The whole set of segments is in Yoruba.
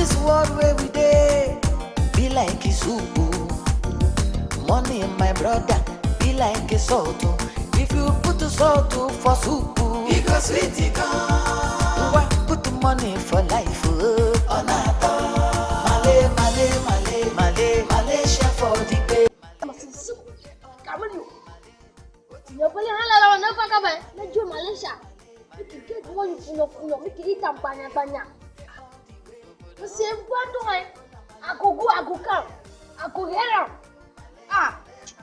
This world where we dey be like a soup. Money, my brother, be like a salt. If you put the salt for soup, because sweet it come. Why put the money for life? Oh, not Malaysia for the pay. Kamu ni, you boleh halal orang apa kabar? Nak jual Malaysia. Kita semua ni punya, kita hitam banyak. Mesin buat tu kan, aku kam, aku heran.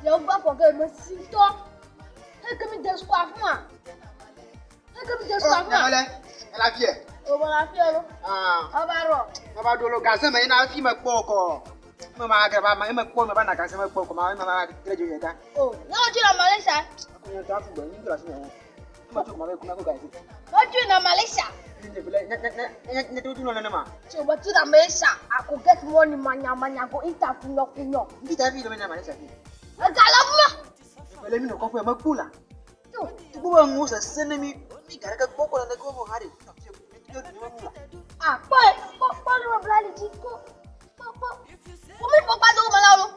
Ya apa ke mesin tu? Kami dah suka apa? Kami dah suka apa? Lafia. Oh, lafia lo. Apa dulu kasih main lafia mak pokok. Mama agak apa? Mak pokok mak nak kasih mak pokok. Mama kerja je kan? Oh, nak jual Malaysia? Aku yang tak suka ini kelas ni. Mak cuma aku kasih. Nak jual Malaysia? Ini boleh. Nak tu nol nama. Coba tu dah Malaysia. Aku get money banyak. Aku hitam punya. Kita video mana Malaysia ni? Kalau mah. Boleh minum kopi mak pula. Tu buat musa senami. Mi gara pokok nak gua mau hari. Apa lu berani jiko? Kami papa tu malau lu.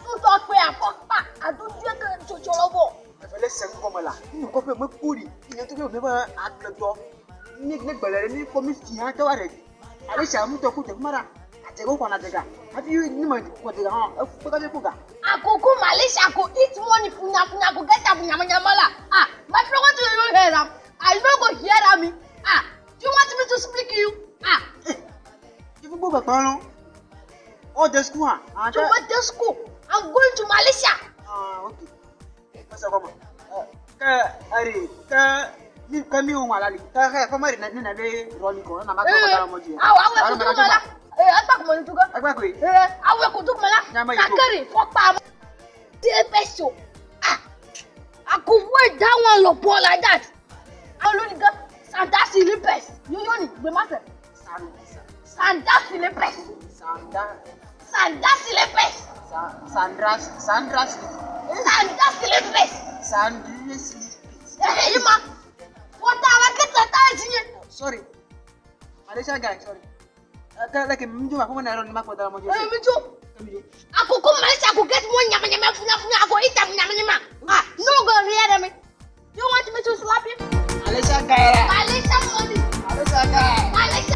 Tu tak apa? Aduh dia ke cucu lobo. Boleh sengkau malah. Ini kopi mak puri. Ini tu dia memang agak tu. Ni balai ni komisi yang tu ada. Ada siapa tu aku tak marah. Ajar aku nak jaga. Tapi ni macam kau jaga. Aku tak jaga. Aku Malaysia aku eat money punya aku get punya malah. My friend want to hear them. I no go hear me. Do you want me to speak to you? Ibu buat apa lo? Oh, the school. To what the school? I'm going to Malaysia. Okay. Pasal kamu. Ni kami orang lali. Kau mari nanti rolling kau. Nama kau dalam moji. Aku tu malah. Apa kau mau juga? Aku tu malah. Takari, fuck dia peso. Aku wait that one lo ball like that. Aku ni kan sandas silipes. You ni bermasa. Sandas silipes. Sandas silipes. Ini mah. Foto awak kita tahu sini. Sorry. Malaysia guys, sorry. Lagi minjem aku mana orang mak dalam moji. Minjem. Aku Malaysia aku get semua nyama punya aku hitam nyama. No go lihat me. You want me to slap you? Malaysia guys. Malaysia money. Malaysia guys. Malaysia.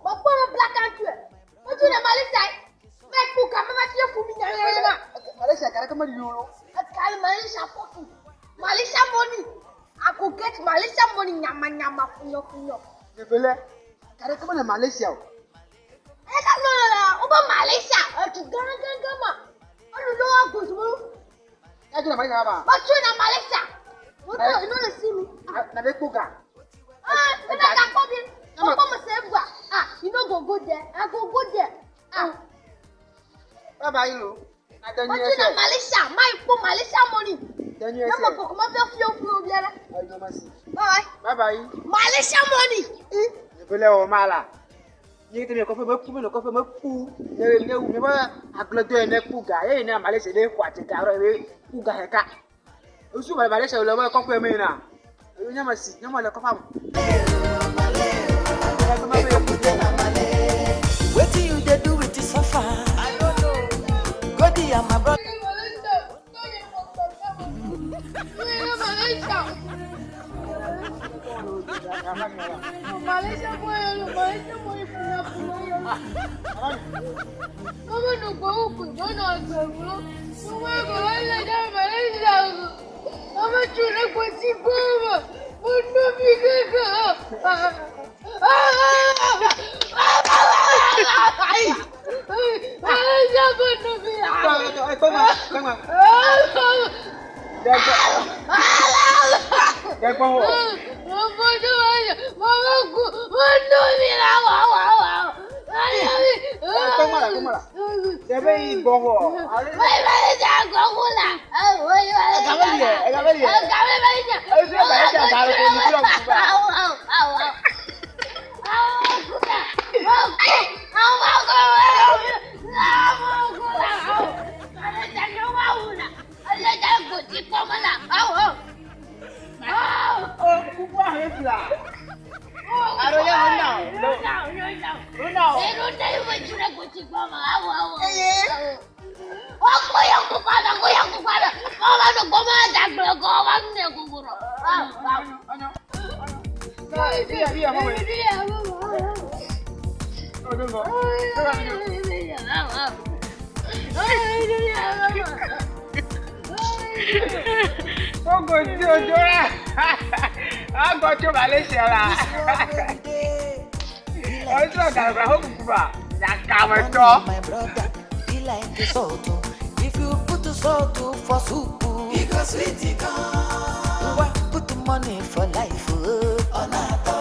Bapa nak belakang tu. Macam nak Malaysia. Mek buka mama dia fumi nyama. Malaysia cara kemana dulu? Kalau Malaysia foki. Malaysia money. Aku get Malaysia money nyama punya. Dia boleh. Cara kemana Malaysia? Kalau ubah Malaysia. Gangan mah. Aduh doa aku semua. Kau nak Malaysia apa? Macam nak Malaysia. Betul, ini nak sini. Nak buka. Kita tak kopi. Apa masih buat? You know go there. I go there. Bye lu. Ada ni. Macam nak Malaysia. Mai pun Malaysia money. Dan ni. Nama kau kemana flow biara. Ayo masih. Bye. Malaysia money. Dia boleh orang malah. Ni kita ni kopi mepu. Ni apa? Aku tu ni puga. Ni Malaysia ni kuat cakap orang ni puga heka. Usu Malaysia ulama kopi mana? Ni masih. Ni malah kopi. What do you do with this so far? I don't know. Go there, my brother. Malaysia punya. Kamu nunggu aku, mana aku? Kamu Malaysia. Kamu curang kunci gua. Bunuh bikin. Malaysia bunuh bikin. Tengok. Jangan. Apa tu aja? Mamaku bunuh bikin. Tengok. Dia beri bohong. Malaysia aku lah. Kamu dia. Oh, kuku ahli lah. Aronya runau. Runau. Iya, mama. Oh, tunggu. Oh, gojo lah. Ah, gojo Malaysia lah. Oh, itu agak berapa kuba? Nakam itu. My brother, be like the salt. If you put the salt for soup, because sweet it come. Put the money for life. Oh,